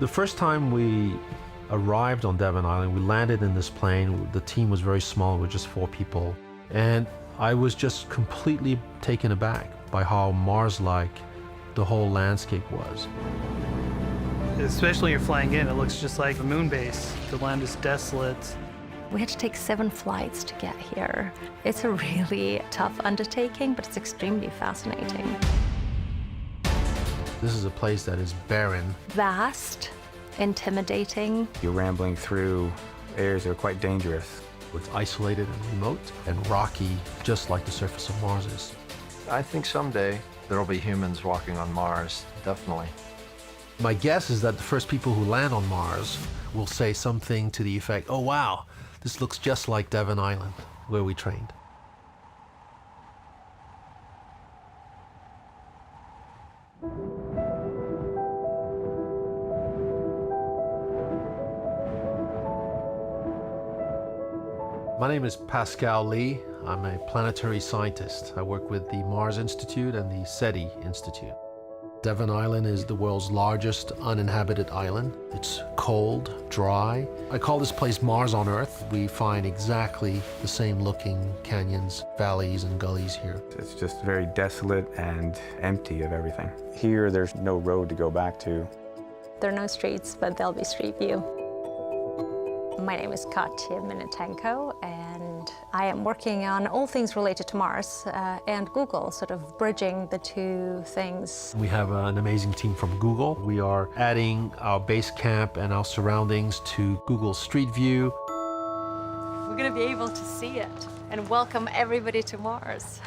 The first time we arrived on Devon Island, we landed in this plane. The team was very small, we were just 4 people. And I was just completely taken aback by how Mars-like the whole landscape was. Especially when you're flying in, it looks just like a moon base. The land is desolate. We had to take 7 flights to get here. It's a really tough undertaking, but it's extremely fascinating. This is a place that is barren. Vast, intimidating. You're rambling through areas that are quite dangerous. It's isolated and remote and rocky, just like the surface of Mars is. I think someday there'll be humans walking on Mars, definitely. My guess is that the first people who land on Mars will say something to the effect, "Oh wow, this looks just like Devon Island, where we trained." My name is Pascal Lee. I'm a planetary scientist. I work with the Mars Institute and the SETI Institute. Devon Island is the world's largest uninhabited island. It's cold, dry. I call this place Mars on Earth. We find exactly the same looking canyons, valleys, and gullies here. It's just very desolate and empty of everything. Here, there's no road to go back to. There are no streets, but there'll be street view. My name is Katya Minitenko, and I am working on all things related to Mars and Google, sort of bridging the two things. We have an amazing team from Google. We are adding our base camp and our surroundings to Google Street View. We're going to be able to see it and welcome everybody to Mars.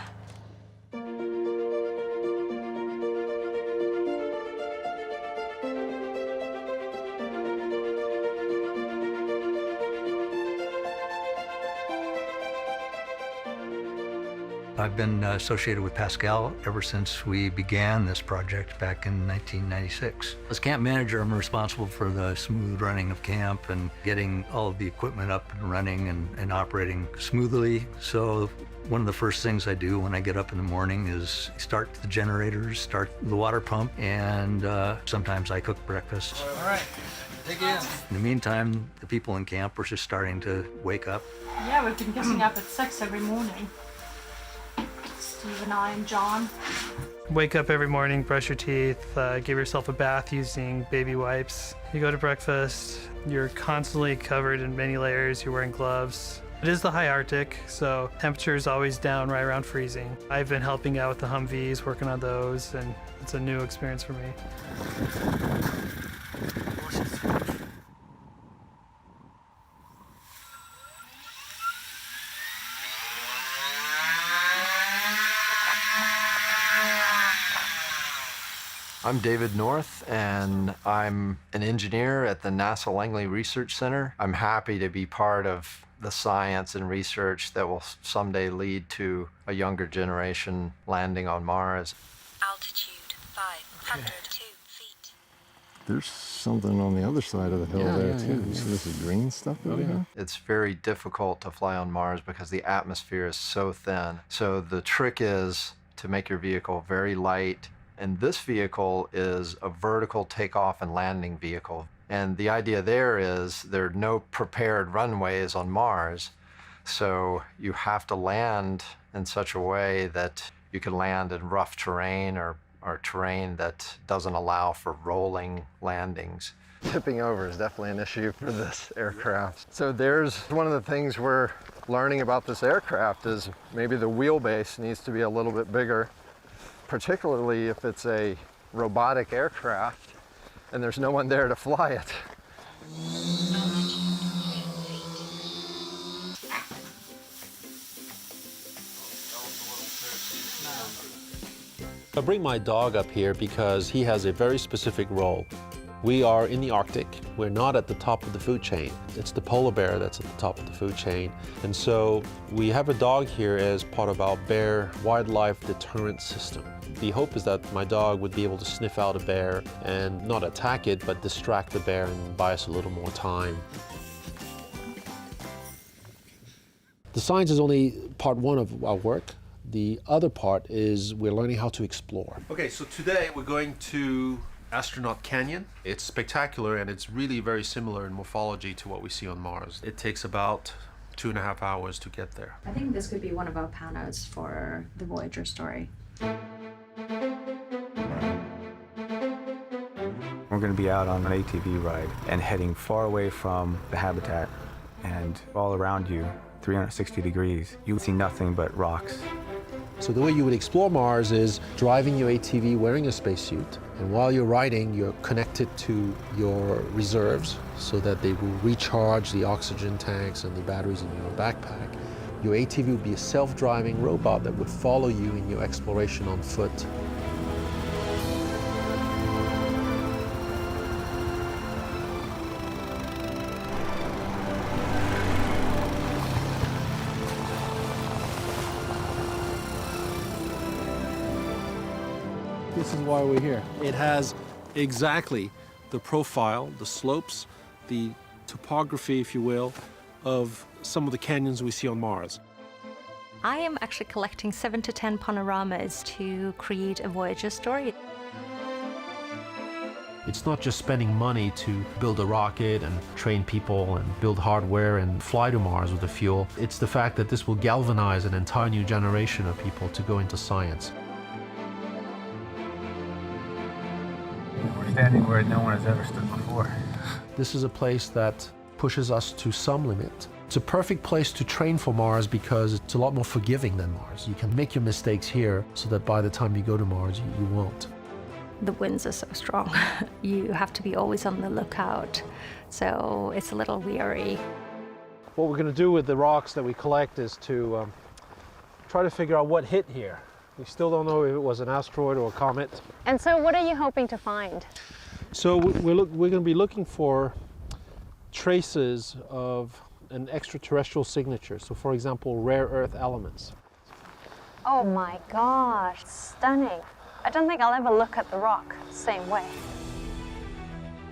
I've been associated with Pascal ever since we began this project back in 1996. As camp manager, I'm responsible for the smooth running of camp and getting all of the equipment up and running and operating smoothly. So one of the first things I do when I get up in the morning is start the generators, start the water pump, and sometimes I cook breakfast. All right, dig in. In the meantime, the people in camp are just starting to wake up. Yeah, we've been getting up at 6 every morning. Steve and I and John. Wake up every morning, brush your teeth, give yourself a bath using baby wipes. You go to breakfast, you're constantly covered in many layers, you're wearing gloves. It is the high Arctic, so temperature is always down right around freezing. I've been helping out with the Humvees, working on those, and it's a new experience for me. I'm David North, and I'm an engineer at the NASA Langley Research Center. I'm happy to be part of the science and research that will someday lead to a younger generation landing on Mars. Altitude 502 feet. There's something on the other side of the hill there, too. You see this green stuff over here? It's very difficult to fly on Mars because the atmosphere is so thin. So the trick is to make your vehicle very light. And this vehicle is a vertical takeoff and landing vehicle. And the idea there is there are no prepared runways on Mars. So you have to land in such a way that you can land in rough terrain or terrain that doesn't allow for rolling landings. Tipping over is definitely an issue for this aircraft. So there's one of the things we're learning about this aircraft is maybe the wheelbase needs to be a little bit bigger, particularly if it's a robotic aircraft and there's no one there to fly it. I bring my dog up here because he has a very specific role. We are in the Arctic. We're not at the top of the food chain. It's the polar bear that's at the top of the food chain. And so we have a dog here as part of our bear wildlife deterrent system. The hope is that my dog would be able to sniff out a bear and not attack it, but distract the bear and buy us a little more time. The science is only part one of our work. The other part is we're learning how to explore. Okay, so today we're going to Astronaut Canyon. It's spectacular, and it's really very similar in morphology to what we see on Mars. It takes about 2.5 hours to get there. I think this could be one of our panos for the Voyager story. We're going to be out on an ATV ride and heading far away from the habitat, and all around you, 360 degrees, you see nothing but rocks. So the way you would explore Mars is driving your ATV wearing a spacesuit, and while you're riding, you're connected to your reserves so that they will recharge the oxygen tanks and the batteries in your backpack. Your ATV would be a self-driving robot that would follow you in your exploration on foot. This is why we're here. It has exactly the profile, the slopes, the topography, if you will, of some of the canyons we see on Mars. I am actually collecting 7 to 10 panoramas to create a Voyager story. It's not just spending money to build a rocket and train people and build hardware and fly to Mars with the fuel. It's the fact that this will galvanize an entire new generation of people to go into science. We're standing where no one has ever stood before. This is a place that pushes us to some limit. It's a perfect place to train for Mars because it's a lot more forgiving than Mars. You can make your mistakes here so that by the time you go to Mars, you won't. The winds are so strong. You have to be always on the lookout, so it's a little weary. What we're going to do with the rocks that we collect is to try to figure out what hit here. We still don't know if it was an asteroid or a comet. And so what are you hoping to find? So we're going to be looking for traces of an extraterrestrial signature. So for example, rare earth elements. Oh my gosh, stunning. I don't think I'll ever look at the rock the same way.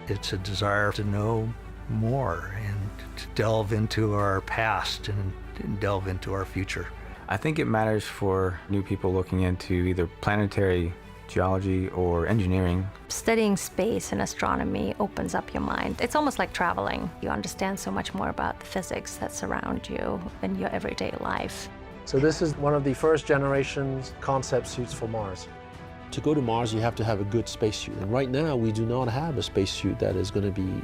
It's a desire to know more and to delve into our past and delve into our future. I think it matters for new people looking into either planetary geology or engineering. Studying space and astronomy opens up your mind. It's almost like traveling. You understand so much more about the physics that surround you in your everyday life. So this is one of the first generation concept suits for Mars. To go to Mars, you have to have a good spacesuit. And right now, we do not have a spacesuit that is going to be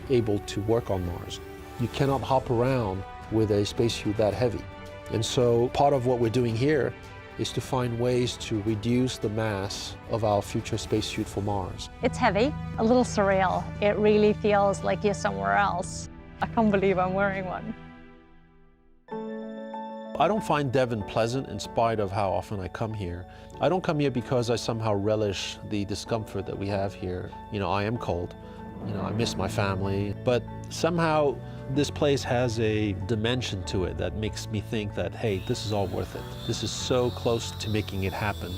able to work on Mars. You cannot hop around with a spacesuit that heavy. And so part of what we're doing here is to find ways to reduce the mass of our future spacesuit for Mars. It's heavy, a little surreal. It really feels like you're somewhere else. I can't believe I'm wearing one. I don't find Devon pleasant in spite of how often I come here. I don't come here because I somehow relish the discomfort that we have here. You know, I am cold. You know, I miss my family. But somehow this place has a dimension to it that makes me think that, hey, this is all worth it. This is so close to making it happen.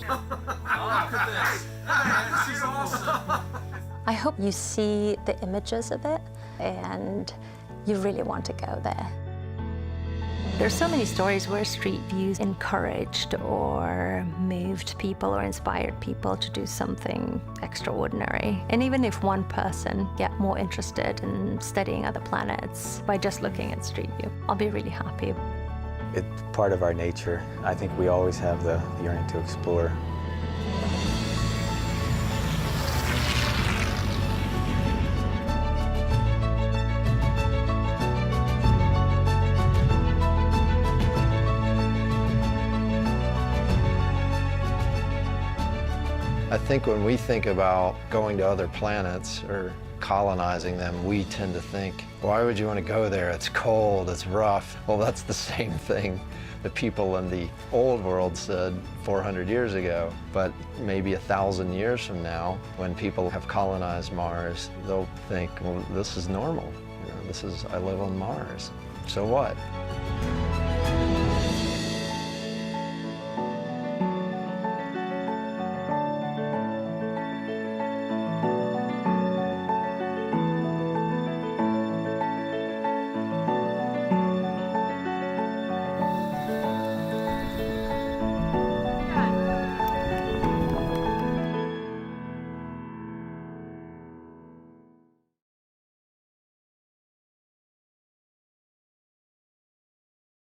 I hope you see the images of it and you really want to go there. There's so many stories where street views encouraged or moved people or inspired people to do something extraordinary. And even if one person get more interested in studying other planets by just looking at street view, I'll be really happy. It's part of our nature. I think we always have the yearning to explore. I think when we think about going to other planets or colonizing them, we tend to think, why would you want to go there? It's cold, it's rough. Well, that's the same thing the people in the old world said 400 years ago. But maybe 1,000 years from now, when people have colonized Mars, they'll think, well, this is normal. You know, I live on Mars. So what?